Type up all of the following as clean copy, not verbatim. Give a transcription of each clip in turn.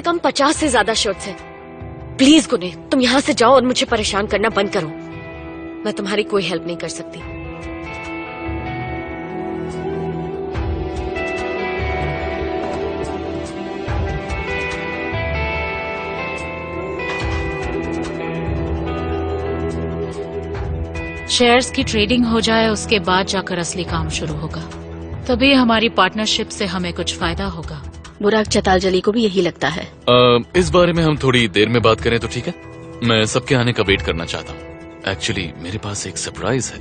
कम 50 से ज्यादा शर्ट्स हैं। प्लीज गुने, तुम यहाँ से जाओ और मुझे परेशान करना बंद करो। मैं तुम्हारी कोई हेल्प नहीं कर सकती। शेयर्स की ट्रेडिंग हो जाए, उसके बाद जाकर असली काम शुरू होगा। तभी हमारी पार्टनरशिप से हमें कुछ फायदा होगा। बुराक चतालजली को भी यही लगता है। इस बारे में हम थोड़ी देर में बात करें तो ठीक है? मैं सबके आने का वेट करना चाहता हूँ। एक्चुअली मेरे पास एक सरप्राइज है।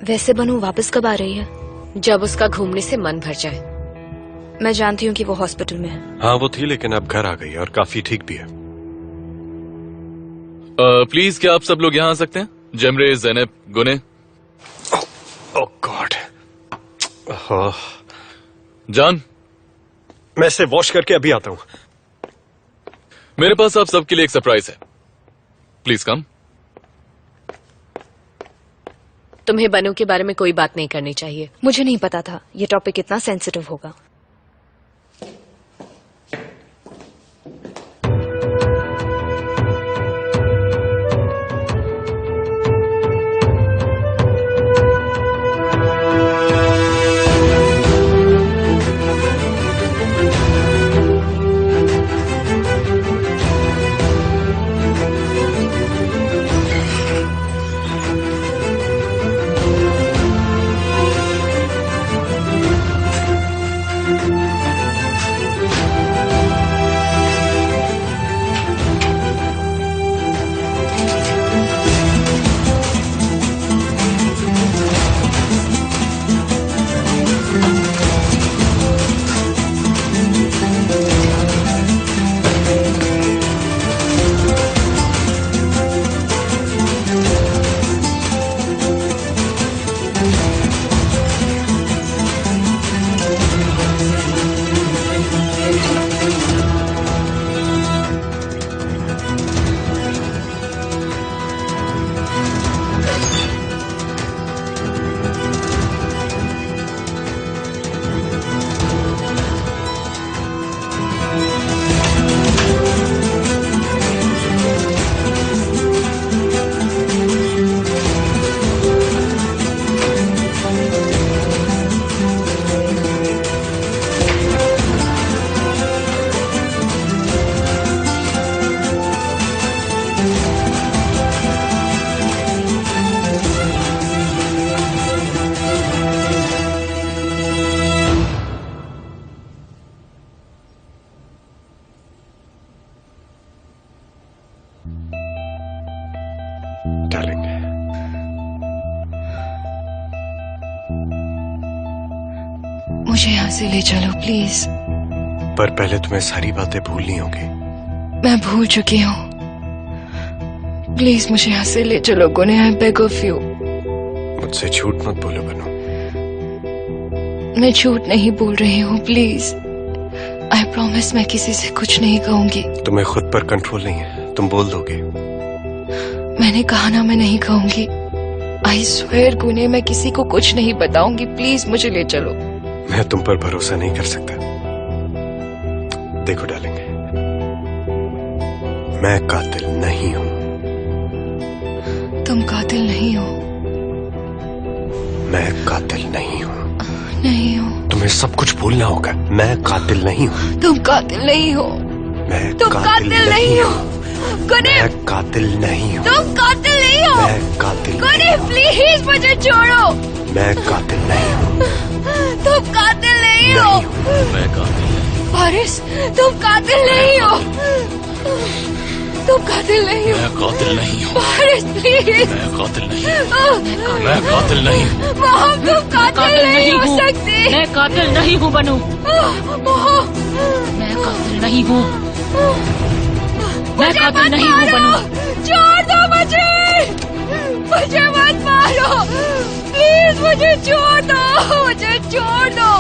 वैसे बनू वापस कब आ रही है? जब उसका घूमने से मन भर जाए। मैं जानती हूँ कि वो हॉस्पिटल में है। हाँ वो थी, लेकिन अब घर आ गई है और काफी ठीक भी है। प्लीज क्या आप सब लोग यहाँ आ सकते हैं? जमरे, ज़ैनब, गुने। ओह गॉड। जान, मैं इसे वॉश करके अभी आता हूँ। मेरे पास आप सबके लिए एक सरप्राइज है। Please come. तुम्हें बनू के बारे में कोई बात नहीं करनी चाहिए। मुझे नहीं पता था ये टॉपिक इतना सेंसिटिव होगा। मुझे यहाँ से ले चलो प्लीज। पर पहले तुम्हें सारी बातें भूलनी होगी। मैं भूल चुकी हूँ। प्लीज मुझे यहाँ से ले चलो गुने, आई बेग ऑफ यू। मुझसे झूठ मत बोलो बनू। मैं झूठ नहीं बोल रही हूँ, प्लीज आई प्रॉमिस मैं किसी से कुछ नहीं कहूंगी। तुम्हें खुद पर कंट्रोल नहीं है, तुम बोल दोगे। मैंने कहा ना मैं नहीं कहूंगी। आई स्वेयर गुने, मैं किसी को कुछ नहीं बताऊंगी। प्लीज मुझे ले चलो। मैं तुम पर भरोसा नहीं कर सकता। देखो डार्लिंग, मैं कातिल नहीं हूँ। तुम कातिल नहीं हो। मैं कातिल नहीं हूँ। नहीं हो। तुम्हें सब कुछ भूलना होगा। मैं कातिल नहीं हूँ। तुम कातिल नहीं हो। मैं तुम कातिल नहीं हो गुने। मैं कातिल नहीं हूँ। तुम कातिल नहीं हो। मैं कातिल गुने प्लीज मुझे छोड़ो। मैं कातिल नहीं हूँ। तुम कातिल नहीं हो। मैं कातिल नहीं। फारिस तुम कातिल नहीं हो। तुम कातिल नहीं हो। मैं कातिल नहीं हूँ। फारिस प्लीज। मैं कातिल नहीं हूँ। मैं कातिल नहीं हूँ। मोहम तुम कातिल नहीं हो सकती। मैं कातिल नहीं हूँ बनू। मोहम मैं कातिल नहीं हूँ। मैं कातिल नहीं हूँ बनू। छोड़ दो मुझे। मुझे मत मारो प्लीज। मुझे छोड़ दो। मुझे छोड़ दो।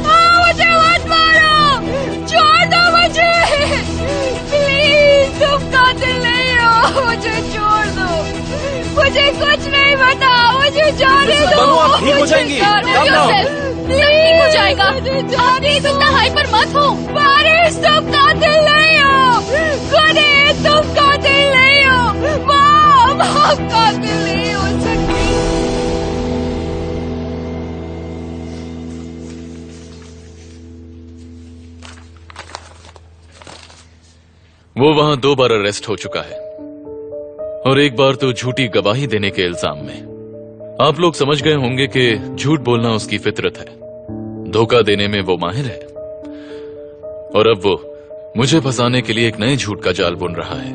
मुझे मत मारो। छोड़ दो मुझे प्लीज। तुम कातिल नहीं हो। मुझे छोड़ दो। मुझे कुछ नहीं पता, मुझे जाने दो। बनो, आप ठीक हो जाएंगी। ठीक हो जाएगा। इतना हाइपर मत हो। बारिश, तुम कातिल नहीं हो। गुने, तुम कातिल नहीं हो। माँ, आप कातिल नहीं हो सकती। वो वहां 2 बार अरेस्ट हो चुका है और 1 बार तो झूठी गवाही देने के इल्जाम में। आप लोग समझ गए होंगे कि झूठ बोलना उसकी फितरत है, धोखा देने में वो माहिर है और अब वो मुझे फंसाने के लिए एक नए झूठ का जाल बुन रहा है।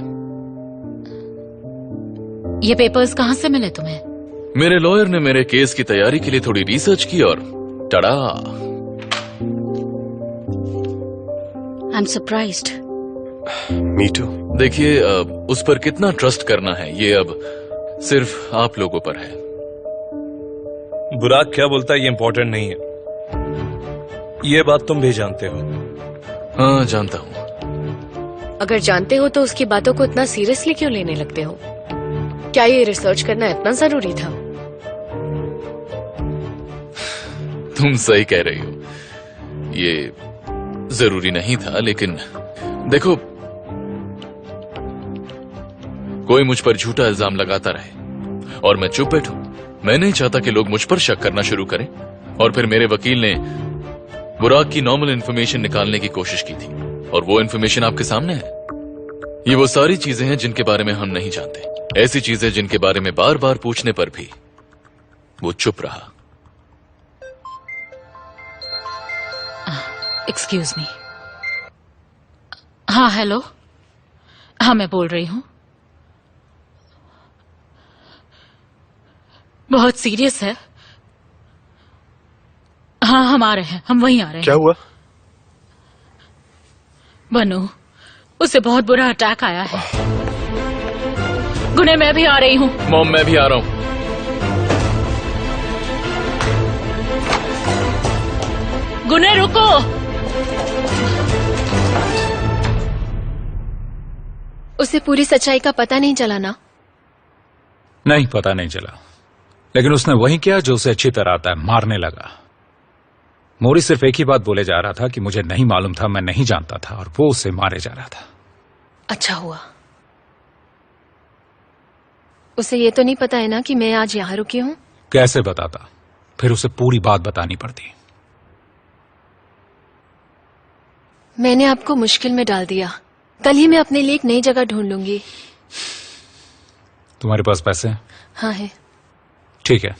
ये पेपर्स कहाँ से मिले तुम्हें? मेरे लॉयर ने मेरे केस की तैयारी के लिए थोड़ी रिसर्च की और टड़ा। I am surprised. Me too. देखिए, उस पर कितना ट्रस्ट करना है ये अब सिर्फ आप लोगों पर है। बुराक क्या बोलता है ये इम्पोर्टेंट नहीं है, ये बात तुम भी जानते हो। हाँ, जानता हूँ। अगर जानते हो तो उसकी बातों को इतना सीरियसली क्यों लेने लगते हो? क्या ये रिसर्च करना इतना जरूरी था? तुम सही कह रही हो, ये जरूरी नहीं था, लेकिन देखो, कोई मुझ पर झूठा इल्जाम लगाता रहे और मैं चुप बैठूं। मैं नहीं चाहता कि लोग मुझ पर शक करना शुरू करें और फिर मेरे वकील ने बुराक की नॉर्मल इन्फॉर्मेशन निकालने की कोशिश की थी और वो इन्फॉर्मेशन आपके सामने है। ये वो सारी चीजें हैं जिनके बारे में हम नहीं जानते, ऐसी चीजें जिनके बारे में बार बार पूछने पर भी वो चुप रहा। Excuse me. हाँ, हेलो। हाँ, मैं बोल रही हूँ। बहुत सीरियस है। हाँ, हम आ रहे हैं, हम वहीं आ रहे हैं। क्या हुआ? बनू, उसे बहुत बुरा अटैक आया है। गुने, मैं भी आ रही हूँ। मॉम, मैं भी आ रहा हूँ। गुने, रुको। उसे पूरी सच्चाई का पता नहीं चला ना? नहीं, पता नहीं चला, लेकिन उसने वही किया जो उसे अच्छी तरह आता है, मारने लगा। मोरी सिर्फ एक ही बात बोले जा रहा था कि मुझे नहीं मालूम था, मैं नहीं जानता था, और वो उसे मारे जा रहा था। अच्छा हुआ। उसे ये तो नहीं पता है ना कि मैं आज यहां रुकी हूं? कैसे बताता? फिर उसे पूरी बात बतानी पड़ती। मैंने आपको मुश्किल में डाल दिया। कल ही मैं अपने लिए एक नई जगह ढूंढ लूंगी। तुम्हारे पास पैसे हैं? हाँ है। ठीक है,